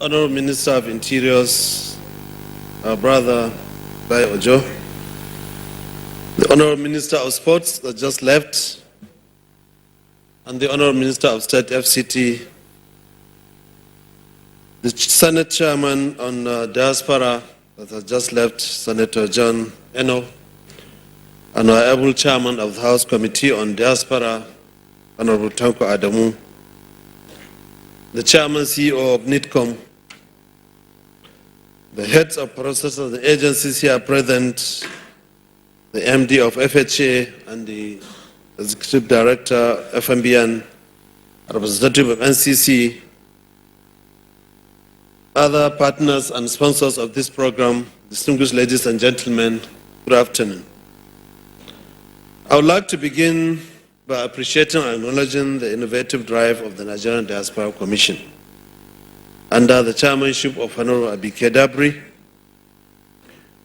Honorable Minister of Interiors, our brother, Bai Ojo, the Honorable Minister of Sports that just left, and the Honorable Minister of State FCT, the Senate Chairman on Diaspora that has just left, Senator John Eno, and our able Chairman of the House Committee on Diaspora, Honorable Tanko Adamu, the Chairman CEO of NITCOM, the heads of processes of the agencies here present, the MD of FHA and the Executive Director, FMBN, representative of NCC, other partners and sponsors of this program, distinguished ladies and gentlemen, good afternoon. I would like to begin by appreciating and acknowledging the innovative drive of the Nigerian Diaspora Commission under the chairmanship of Honorable Abike Dabri.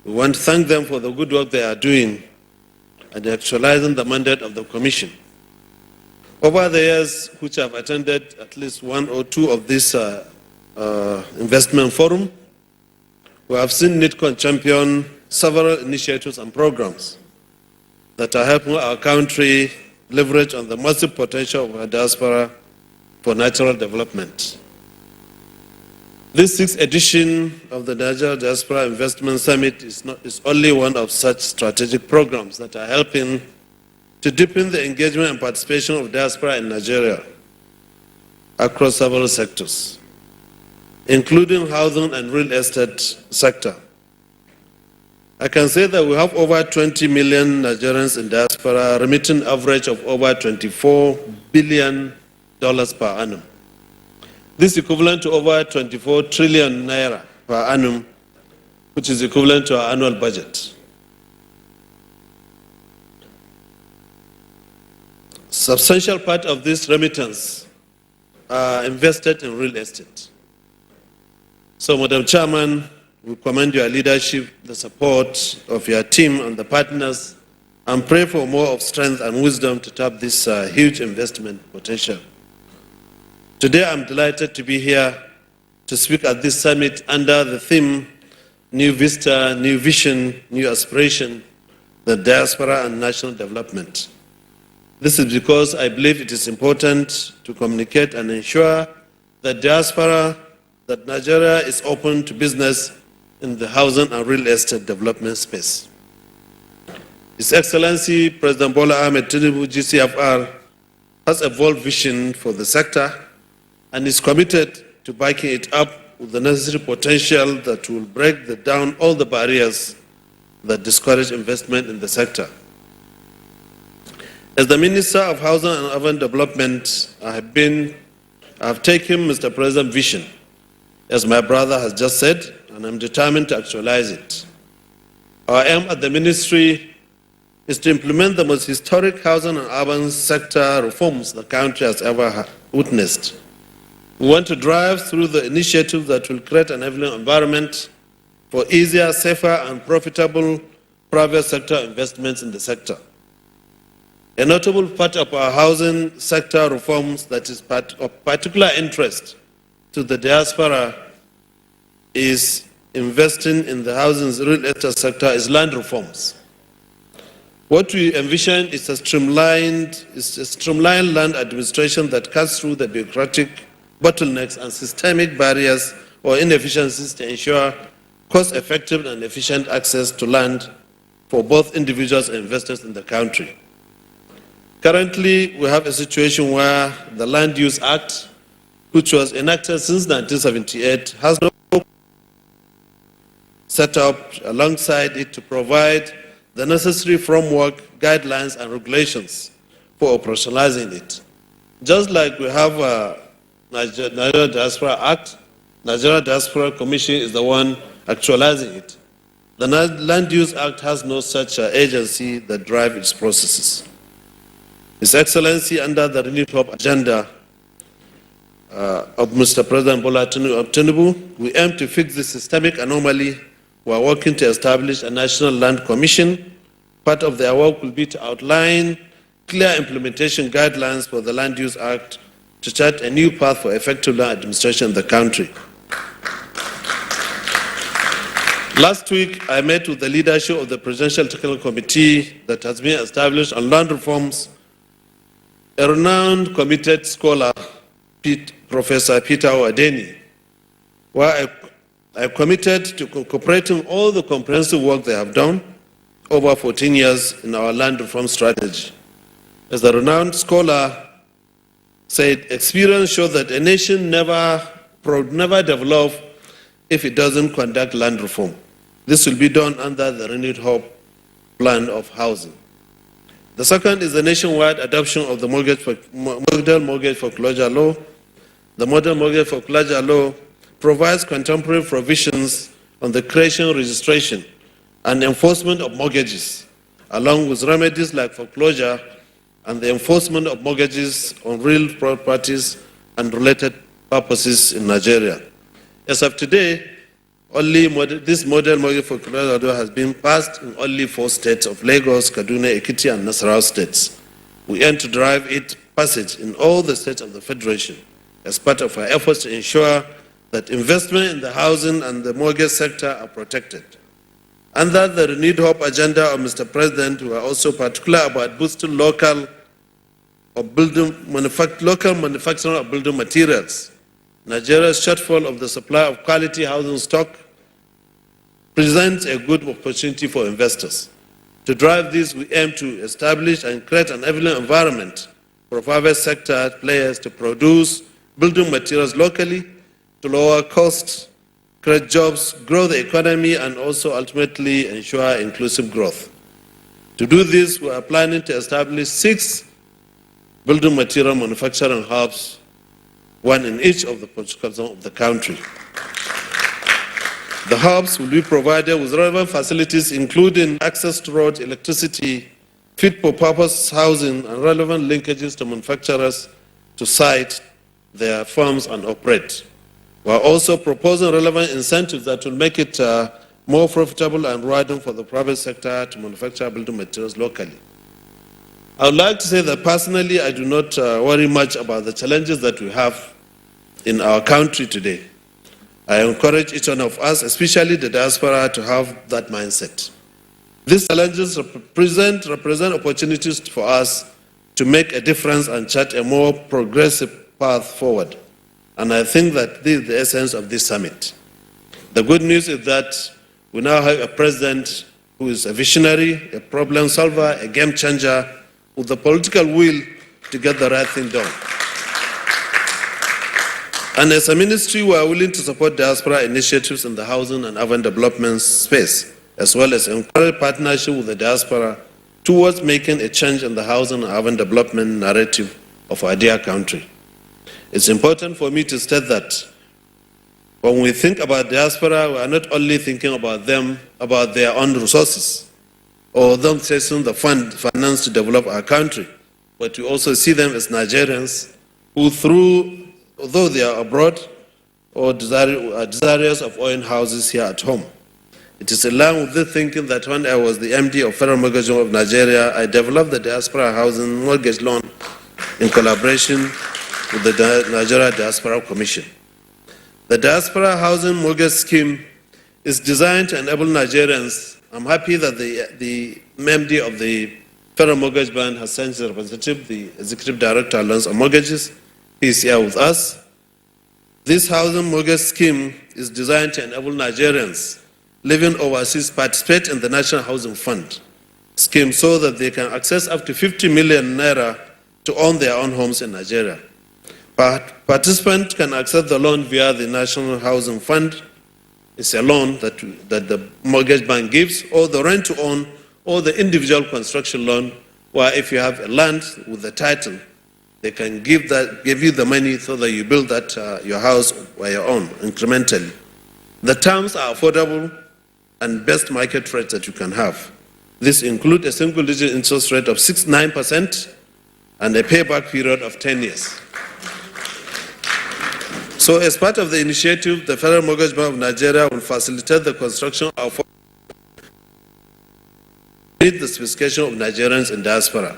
We want to thank them for the good work they are doing and actualizing the mandate of the Commission. Over the years, which I've attended at least one or two of this investment forum, we have seen NITCOM champion several initiatives and programs that are helping our country leverage on the massive potential of our diaspora for natural development. This 6th edition of the Nigeria Diaspora Investment Summit is only one of such strategic programs that are helping to deepen the engagement and participation of diaspora in Nigeria across several sectors, including housing and real estate sector. I can say that we have over 20 million Nigerians in diaspora, remitting an average of over $24 billion per annum. This is equivalent to over 24 trillion naira per annum, which is equivalent to our annual budget. Substantial part of this remittance are invested in real estate. So, Madam Chairman, we commend your leadership, the support of your team and the partners, and pray for more of strength and wisdom to tap this huge investment potential. Today, I'm delighted to be here to speak at this summit under the theme, New Vista, New Vision, New Aspiration, the Diaspora and National Development. This is because I believe it is important to communicate and ensure that diaspora, that Nigeria is open to business in the housing and real estate development space. His Excellency President Bola Ahmed Tinubu, GCFR, has a bold vision for the sector and is committed to backing it up with the necessary potential that will break down all the barriers that discourage investment in the sector. As the Minister of Housing and Urban Development, I have taken Mr. President's vision, as my brother has just said, and I'm determined to actualize it. Our aim at the ministry is to implement the most historic housing and urban sector reforms the country has ever witnessed. We want to drive through the initiatives that will create an enabling environment for easier, safer, and profitable private sector investments in the sector. A notable part of our housing sector reforms that is of particular interest to the diaspora is investing in the housing real estate sector is land reforms. What we envision is a streamlined land administration that cuts through the bureaucratic bottlenecks and systemic barriers or inefficiencies to ensure cost-effective and efficient access to land for both individuals and investors in the country. Currently, we have a situation where the Land Use Act, which was enacted since 1978, has no set up alongside it to provide the necessary framework, guidelines, and regulations for operationalizing it. Just like we have a Nigeria Diaspora Act, Nigeria Diaspora Commission is the one actualizing it. The Land Use Act has no such agency that drives its processes. His Excellency, under the Renewed Hope agenda of Mr. President Bola Tinubu, we aim to fix this systemic anomaly. We are working to establish a National Land Commission. Part of their work will be to outline clear implementation guidelines for the Land Use Act to chart a new path for effective land administration in the country. Last week, I met with the leadership of the Presidential Technical Committee that has been established on land reforms. A renowned committed scholar, Professor Peter Wadeni, where I committed to incorporating all the comprehensive work they have done over 14 years in our land reform strategy. As the renowned scholar said, experience shows that a nation never develops if it doesn't conduct land reform. This will be done under the renewed hope plan of housing. The second is the nationwide adoption of the model mortgage foreclosure law. The model mortgage foreclosure law provides contemporary provisions on the creation, registration, and enforcement of mortgages, along with remedies like foreclosure and the enforcement of mortgages on real properties and related purposes in Nigeria. As of today, this model mortgage foreclosure law has been passed in only 4 states of Lagos, Kaduna, Ekiti, and Nasarawa states. We aim to drive its passage in all the states of the Federation as part of our efforts to ensure that investment in the housing and the mortgage sector are protected. Under the renewed hope agenda of Mr. President, we are also particular about boosting local manufacturing of building materials. Nigeria's shortfall of the supply of quality housing stock presents a good opportunity for investors. To drive this, we aim to establish and create an enabling environment for private sector players to produce building materials locally, to lower costs, create jobs, grow the economy, and also ultimately ensure inclusive growth. To do this, we are planning to establish 6 building material manufacturing hubs, 1 in each of the political zones of the country. The hubs will be provided with relevant facilities, including access to road, electricity, fit-for-purpose housing, and relevant linkages to manufacturers to site their firms and operate. We are also proposing relevant incentives that will make it more profitable and rewarding for the private sector to manufacture building materials locally. I would like to say that personally, I do not worry much about the challenges that we have in our country today. I encourage each one of us, especially the diaspora, to have that mindset. These challenges represent opportunities for us to make a difference and chart a more progressive path forward. And I think that this is the essence of this summit. The good news is that we now have a president who is a visionary, a problem solver, a game changer, with the political will to get the right thing done. And as a ministry, we are willing to support diaspora initiatives in the housing and urban development space, as well as encourage partnership with the diaspora towards making a change in the housing and urban development narrative of our dear country. It's important for me to state that when we think about diaspora, we are not only thinking about them, about their own resources, or them chasing the finance to develop our country, but we also see them as Nigerians who, although they are abroad, or desirous of owning houses here at home. It is in line with this thinking that when I was the MD of Federal Mortgage Loan of Nigeria, I developed the Diaspora Housing Mortgage Loan in collaboration with the Nigeria Diaspora Commission. The Diaspora Housing Mortgage Scheme is designed to enable Nigerians. I'm happy that the MD of the Federal Mortgage Bank has sent his representative, the Executive Director of Loans and Mortgages. He is here with us. This housing mortgage scheme is designed to enable Nigerians living overseas participate in the National Housing Fund scheme so that they can access up to 50 million naira to own their own homes in Nigeria. Participants can access the loan via the National Housing Fund. It's a loan that the mortgage bank gives, or the rent to own, or the individual construction loan, where if you have a land with the title, they can give you the money so that you build that your house by your own incrementally. The terms are affordable and best market rates that you can have. This includes a single-digit interest rate of 6.9% and a payback period of 10 years. So as part of the initiative, the Federal Mortgage Bank of Nigeria will facilitate the construction of the specification of Nigerians in diaspora.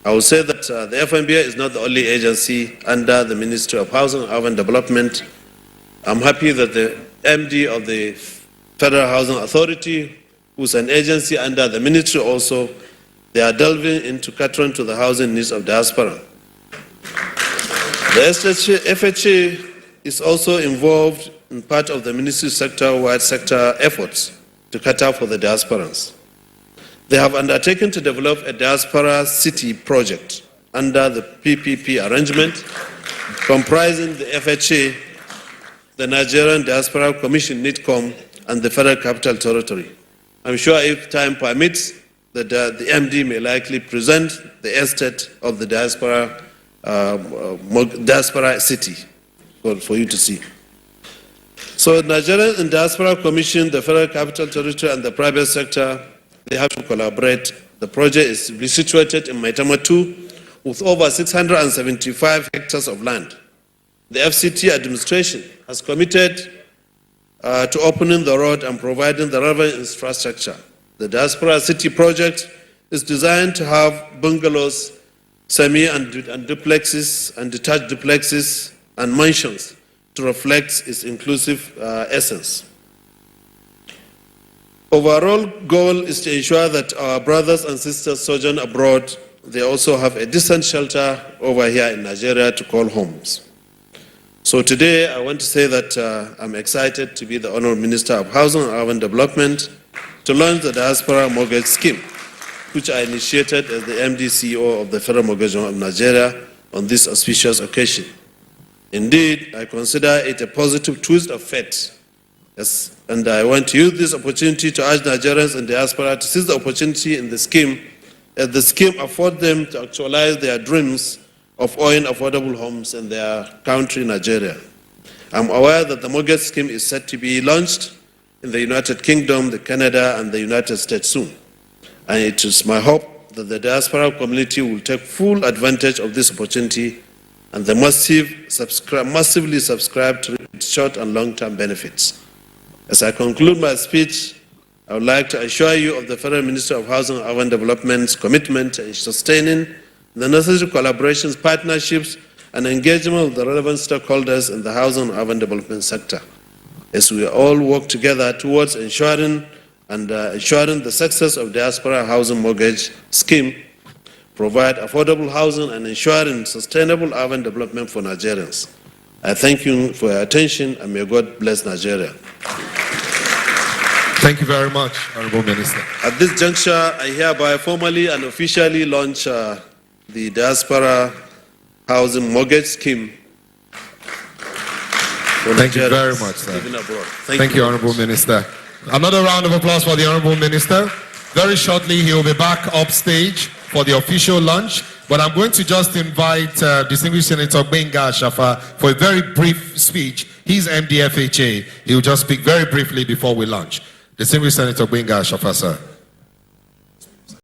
I will say that the FMBA is not the only agency under the Ministry of Housing and Urban Development. I'm happy that the MD of the Federal Housing Authority, who's an agency under the ministry also. They are delving into catering to the housing needs of diaspora. The FHA is also involved in part of the ministry's sector-wide sector efforts to cater for the diasporans. They have undertaken to develop a diaspora city project under the PPP arrangement, comprising the FHA, the Nigerian Diaspora Commission, NITCOM, and the Federal Capital Territory. I'm sure if time permits, that the MD may likely present the estate of the diaspora city for you to see. So Nigerian Diaspora Commission, the Federal Capital Territory, and the private sector, they have to collaborate. The project is situated in Maitama 2 with over 675 hectares of land. The FCT administration has committed to opening the road and providing the relevant infrastructure. The Diaspora City project is designed to have bungalows, semi and duplexes and detached duplexes and mansions to reflect its inclusive essence. Overall goal is to ensure that our brothers and sisters sojourn abroad, they also have a decent shelter over here in Nigeria to call homes. So today I want to say that I'm excited to be the Honorable Minister of Housing and Urban Development to launch the Diaspora Mortgage Scheme, which I initiated as the MD CEO of the Federal Mortgage of Nigeria on this auspicious occasion. Indeed, I consider it a positive twist of fate. Yes, and I want to use this opportunity to urge Nigerians and diaspora to seize the opportunity in the scheme, as the scheme affords them to actualize their dreams of owning affordable homes in their country, Nigeria. I'm aware that the mortgage scheme is set to be launched in the United Kingdom, the Canada, and the United States soon. And it is my hope that the diaspora community will take full advantage of this opportunity and the massively subscribe to its short and long-term benefits. As I conclude my speech, I would like to assure you of the Federal Minister of Housing and Urban Development's commitment in sustaining the necessary collaborations, partnerships, and engagement with the relevant stakeholders in the housing and urban development sector, as we all work together towards ensuring the success of Diaspora Housing Mortgage Scheme, provide affordable housing, and ensuring sustainable urban development for Nigerians. I thank you for your attention, and may God bless Nigeria. Thank you very much, Honorable Minister. At this juncture, I hereby formally and officially launch the Diaspora Housing Mortgage Scheme. Thank you very much, sir. Thank you, Honorable Minister. Another round of applause for the Honorable Minister. Very shortly, he will be back up stage for the official launch, but I'm going to just invite distinguished Senator Benga Shafa for a very brief speech. He's MD FHA. He will just speak very briefly before we launch. Distinguished Senator Benga Shafa, sir.